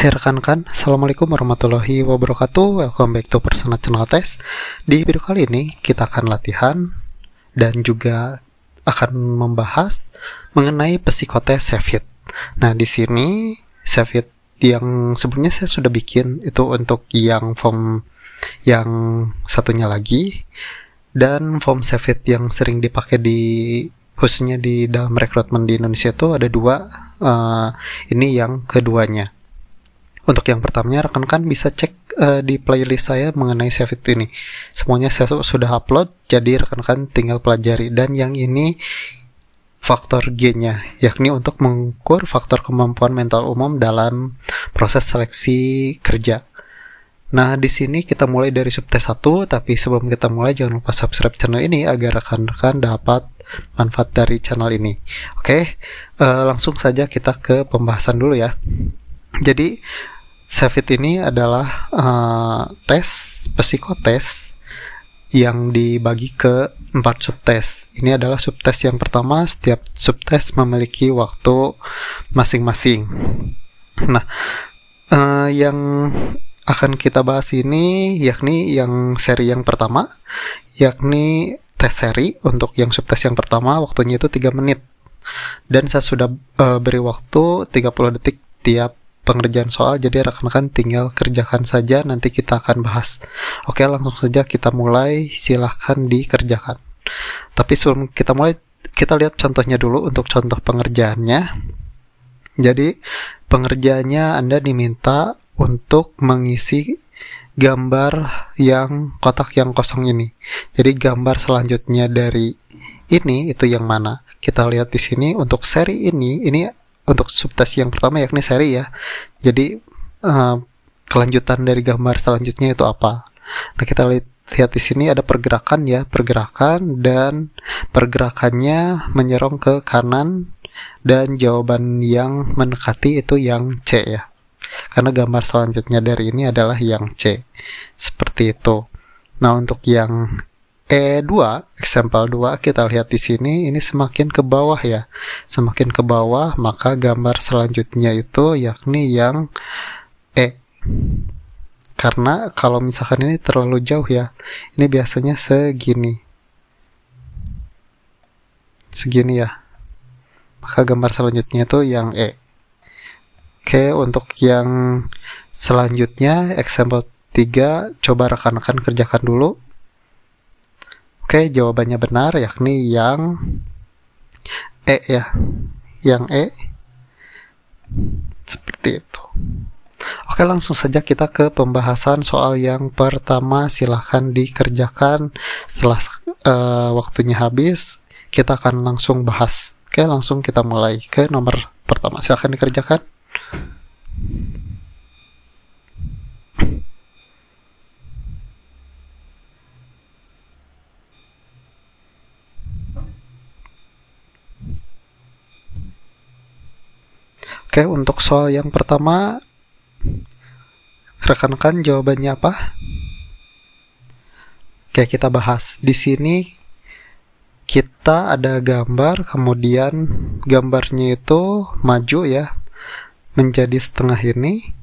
Hai rekan-rekan, Assalamualaikum warahmatullahi wabarakatuh. Welcome back to Personal Channel Test. Di video kali ini kita akan latihan dan juga akan membahas mengenai psikotes Sheffield. Nah, di sini Sheffield yang sebelumnya saya sudah bikin itu untuk yang form yang satunya lagi, dan form Sheffield yang sering dipakai khususnya di dalam rekrutmen di Indonesia itu ada dua. Ini yang keduanya. Untuk yang pertamanya, rekan-rekan bisa cek di playlist saya mengenai Sheffield ini. Semuanya saya sudah upload, jadi rekan-rekan tinggal pelajari. Dan yang ini faktor G-nya, yakni untuk mengukur faktor kemampuan mental umum dalam proses seleksi kerja. Nah, di sini kita mulai dari subtes 1, tapi sebelum kita mulai jangan lupa subscribe channel ini agar rekan-rekan dapat manfaat dari channel ini. Oke, langsung saja kita ke pembahasan dulu ya. Jadi Sheffield ini adalah psikotes yang dibagi ke 4 subtes. Ini adalah subtes yang pertama. Setiap subtes memiliki waktu masing-masing. Nah, yang akan kita bahas ini yakni yang seri yang pertama, yakni tes seri. Untuk yang subtes yang pertama waktunya itu 3 menit. Dan saya sudah beri waktu 30 detik tiap pengerjaan soal, jadi rekan-rekan tinggal kerjakan saja, nanti kita akan bahas. Oke, langsung saja kita mulai, silahkan dikerjakan. Tapi sebelum kita mulai, kita lihat contohnya dulu untuk contoh pengerjaannya. Jadi pengerjaannya Anda diminta untuk mengisi gambar yang kotak yang kosong ini. Jadi gambar selanjutnya dari ini itu yang mana? Kita lihat di sini untuk seri ini untuk subtes yang pertama yakni seri ya. Jadi kelanjutan dari gambar selanjutnya itu apa? Nah, kita lihat di sini ada pergerakan ya, pergerakan, dan pergerakannya menyerong ke kanan, dan jawaban yang mendekati itu yang C ya. Karena gambar selanjutnya dari ini adalah yang C. Seperti itu. Nah, untuk yang E2, example 2, kita lihat di sini, ini semakin ke bawah ya. Semakin ke bawah, maka gambar selanjutnya itu yakni yang E. Karena kalau misalkan ini terlalu jauh ya, ini biasanya segini. Segini ya. Maka gambar selanjutnya itu yang E. Oke, untuk yang selanjutnya, example 3, coba rekan-rekan kerjakan dulu. Oke, jawabannya benar, yakni yang E ya. Yang E. Seperti itu. Oke, langsung saja kita ke pembahasan soal yang pertama. Silahkan dikerjakan. Setelah waktunya habis, kita akan langsung bahas. Oke, langsung kita mulai ke nomor pertama. Silahkan dikerjakan. Oke, untuk soal yang pertama, rekan-rekan jawabannya apa? Oke, kita bahas. Di sini kita ada gambar, kemudian gambarnya itu maju ya, menjadi setengah ini.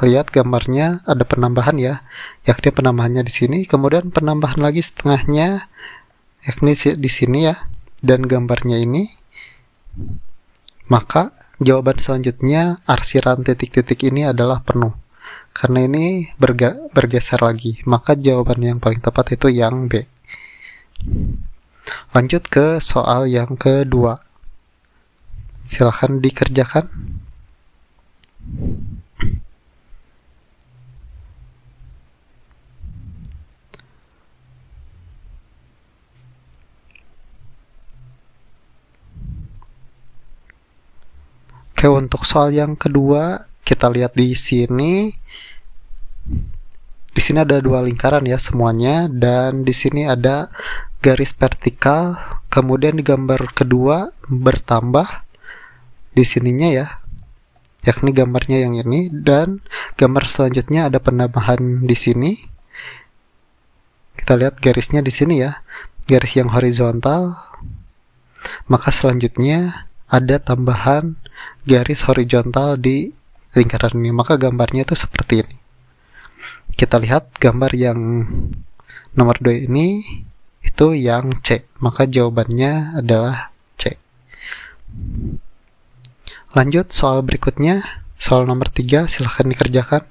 Lihat gambarnya ada penambahan ya, yakni penambahannya di sini, kemudian penambahan lagi setengahnya, yakni di sini ya, dan gambarnya ini. Maka jawaban selanjutnya arsiran titik-titik ini adalah penuh. Karena ini bergeser lagi, maka jawaban yang paling tepat itu yang B. Lanjut ke soal yang kedua. Silahkan dikerjakan. Oke, untuk soal yang kedua, kita lihat di sini. Di sini ada 2 lingkaran ya semuanya, dan di sini ada garis vertikal. Kemudian di gambar kedua bertambah di sininya ya, yakni gambarnya yang ini, dan gambar selanjutnya ada penambahan di sini. Kita lihat garisnya di sini ya, garis yang horizontal. Maka selanjutnya ada tambahan garis horizontal di lingkaran ini, maka gambarnya itu seperti ini. Kita lihat gambar yang nomor 2 ini itu yang C, maka jawabannya adalah C. Lanjut soal berikutnya, soal nomor 3, silahkan dikerjakan.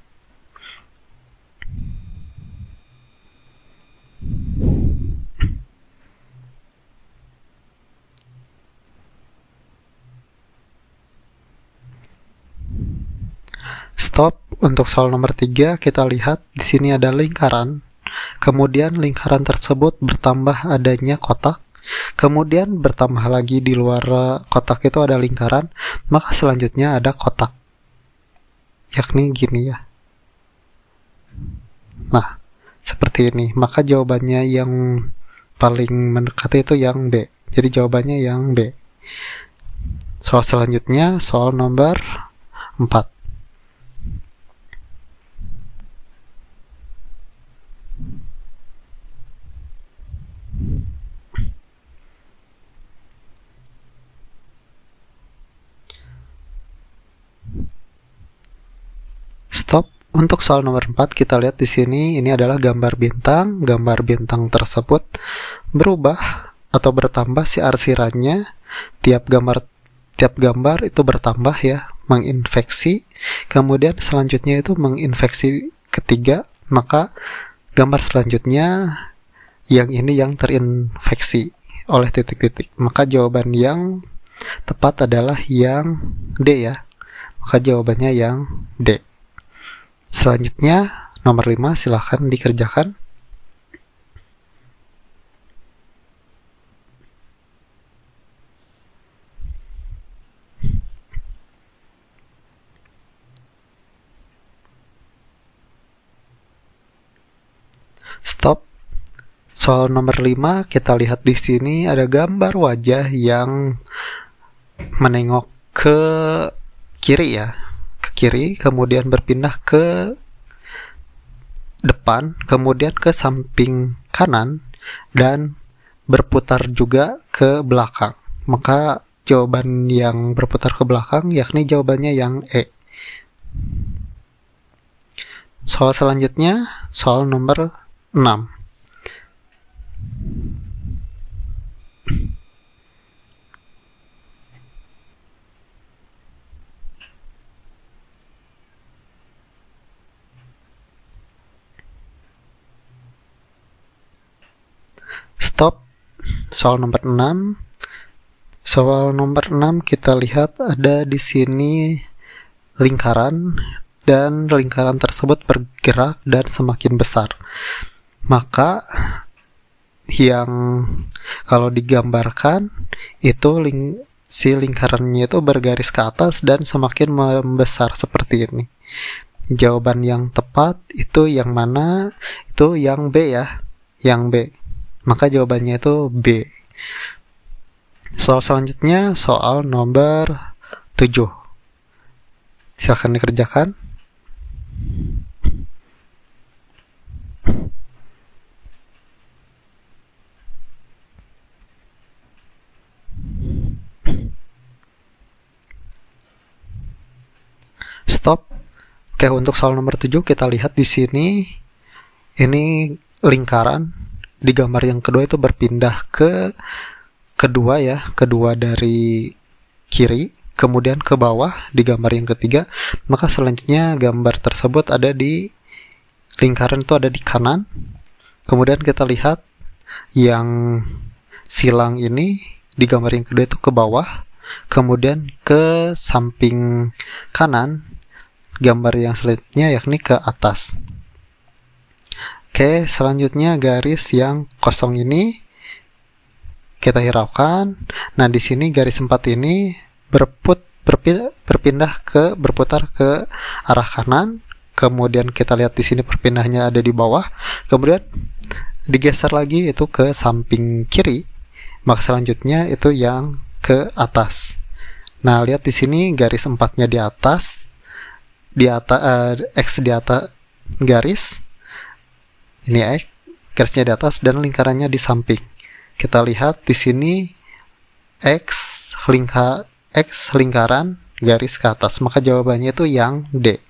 Stop. Untuk soal nomor 3, kita lihat di sini ada lingkaran. Kemudian lingkaran tersebut bertambah adanya kotak. Kemudian bertambah lagi di luar kotak itu ada lingkaran. Maka selanjutnya ada kotak. Yakni gini ya. Nah, seperti ini. Maka jawabannya yang paling mendekati itu yang B. Jadi jawabannya yang B. Soal selanjutnya, soal nomor 4. Stop. Untuk soal nomor 4, kita lihat di sini ini adalah gambar bintang. Gambar bintang tersebut berubah atau bertambah siar-sirannya. Tiap gambar itu bertambah ya, menginfeksi. Kemudian selanjutnya itu menginfeksi ketiga, maka gambar selanjutnya yang ini yang terinfeksi oleh titik-titik. Maka jawaban yang tepat adalah yang D ya. Maka jawabannya yang D. Selanjutnya nomor 5, silahkan dikerjakan. Stop. Soal nomor 5, kita lihat di sini ada gambar wajah yang menengok ke kiri ya. Kiri, kemudian berpindah ke depan, kemudian ke samping kanan, dan berputar juga ke belakang. Maka jawaban yang berputar ke belakang yakni jawabannya yang E. Soal selanjutnya, soal nomor 6. Stop. Soal nomor 6. Soal nomor 6 kita lihat ada di sini lingkaran, dan lingkaran tersebut bergerak dan semakin besar. Maka yang kalau digambarkan itu si lingkarannya itu bergaris ke atas dan semakin membesar seperti ini. Jawaban yang tepat itu yang mana? Itu yang B ya, yang B. Maka jawabannya itu B. Soal selanjutnya, soal nomor 7. Silakan dikerjakan. Stop. Oke, untuk soal nomor 7 kita lihat di sini ini lingkaran. Di gambar yang kedua itu berpindah ke kedua ya, kedua dari kiri, kemudian ke bawah di gambar yang ketiga. Maka selanjutnya gambar tersebut ada di lingkaran itu ada di kanan. Kemudian kita lihat yang silang ini di gambar yang kedua itu ke bawah, kemudian ke samping kanan. Gambar yang selanjutnya yakni ke atas. Oke, selanjutnya garis yang kosong ini kita hiraukan. Nah, di sini garis 4 ini berputar ke arah kanan. Kemudian kita lihat di sini perpindahnya ada di bawah. Kemudian digeser lagi itu ke samping kiri. Maka selanjutnya itu yang ke atas. Nah, lihat di sini garis 4-nya di atas. X di atas garis. Ini X, garisnya di atas dan lingkarannya di samping. Kita lihat di sini X lingkaran garis ke atas. Maka jawabannya itu yang D.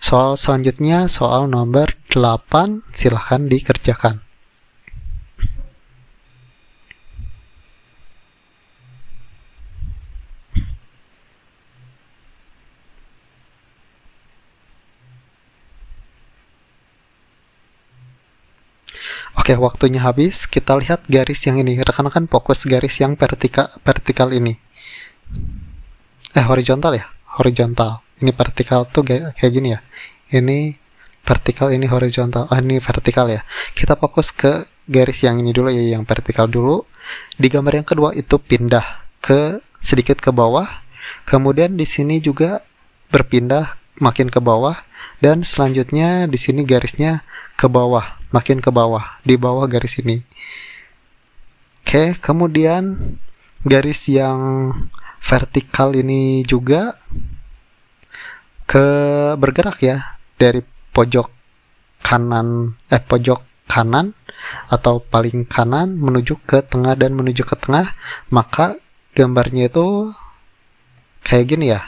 Soal selanjutnya, soal nomor 8, silahkan dikerjakan. Oke, waktunya habis. Kita lihat garis yang ini. Rekan-rekan fokus garis yang vertikal ini. Horizontal ya? Horizontal. Ini vertikal tuh kayak gini ya. Ini vertikal, ini horizontal. Ini vertikal ya. Kita fokus ke garis yang ini dulu ya, yang vertikal dulu. Di gambar yang kedua itu pindah ke sedikit ke bawah. Kemudian di sini juga berpindah makin ke bawah, dan selanjutnya di sini garisnya ke bawah, makin ke bawah, di bawah garis ini. Oke, kemudian garis yang vertikal ini juga bergerak ya, dari pojok kanan atau paling kanan menuju ke tengah dan menuju ke tengah. Maka gambarnya itu kayak gini ya.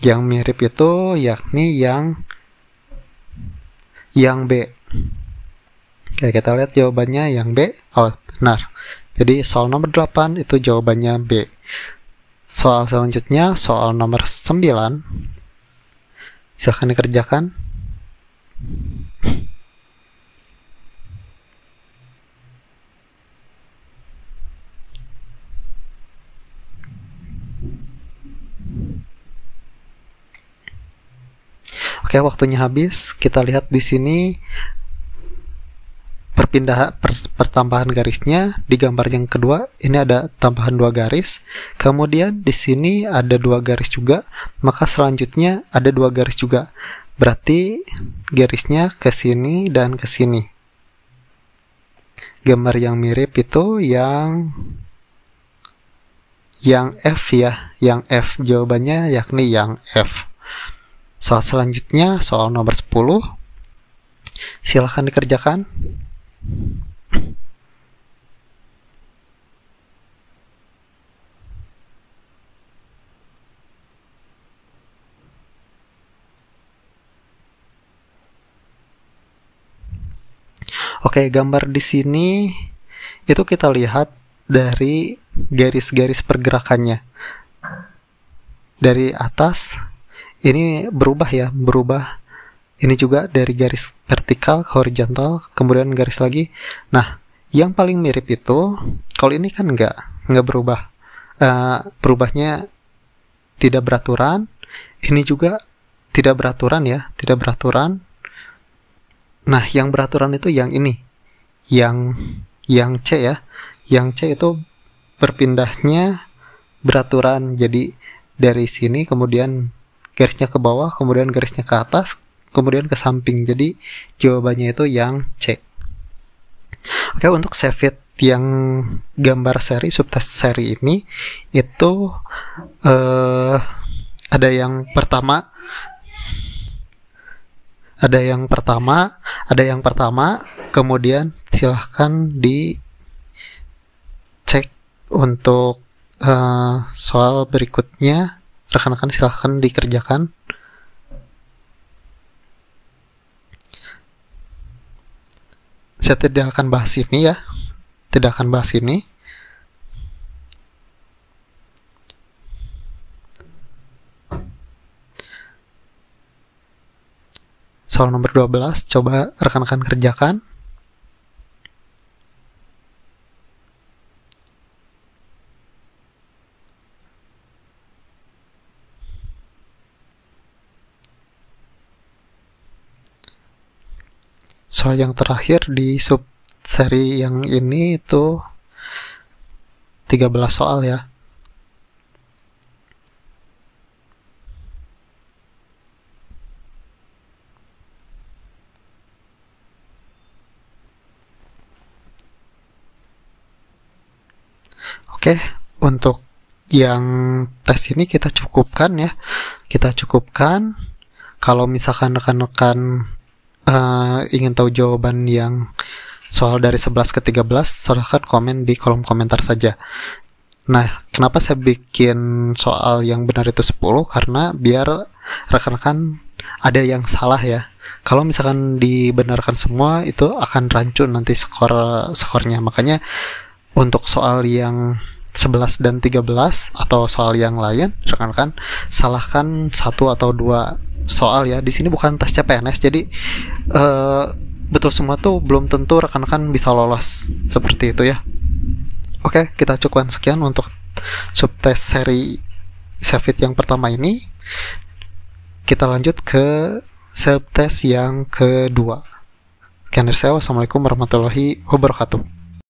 Yang mirip itu yakni yang B. Oke, kita lihat jawabannya yang B. Oh, benar. Jadi soal nomor 8 itu jawabannya B. Soal selanjutnya, soal nomor 9. Silahkan dikerjakan. Oke, waktunya habis. Kita lihat di sini pertambahan garisnya. Di gambar yang kedua ini ada tambahan 2 garis. Kemudian di sini ada 2 garis juga. Maka selanjutnya ada 2 garis juga. Berarti garisnya ke sini dan ke sini. Gambar yang mirip itu yang F ya, yang F. Jawabannya yakni yang F. Soal selanjutnya, soal nomor 10. Silahkan dikerjakan. Oke, gambar di sini itu kita lihat dari garis-garis pergerakannya. Dari atas ini berubah ya, berubah. Ini juga dari garis vertikal ke horizontal, kemudian garis lagi. Nah, yang paling mirip itu, kalau ini kan nggak berubah. Berubahnya tidak beraturan. Ini juga tidak beraturan ya, tidak beraturan. Nah, yang beraturan itu yang ini, yang C ya. Yang C itu berpindahnya beraturan. Jadi dari sini kemudian garisnya ke bawah, kemudian garisnya ke atas, kemudian ke samping. Jadi jawabannya itu yang C. Oke, untuk Cevit yang gambar seri, subtest seri ini itu ada yang pertama, kemudian silahkan dicek untuk soal berikutnya. Rekan-rekan silahkan dikerjakan. Saya tidak akan bahas ini ya. Tidak akan bahas ini. Soal nomor 12, coba rekan-rekan kerjakan. Soal yang terakhir di sub seri yang ini itu 13 soal ya. Oke, untuk yang tes ini kita cukupkan ya. Kita cukupkan. Kalau misalkan rekan-rekan ingin tahu jawaban yang soal dari 11 ke 13, silahkan komen di kolom komentar saja. Nah, kenapa saya bikin soal yang benar itu 10? Karena biar rekan-rekan ada yang salah ya. Kalau misalkan dibenarkan semua itu akan rancu nanti skornya. Makanya untuk soal yang 11 dan 13 atau soal yang lain, rekan-rekan salahkan satu atau dua soal ya. Di sini bukan tes CPNS, jadi betul semua tuh belum tentu rekan-rekan bisa lolos seperti itu ya. Oke, kita cukupkan sekian untuk subtes seri Savit yang pertama ini. Kita lanjut ke subtes yang kedua. Sekian dari saya, wassalamualaikum warahmatullahi wabarakatuh.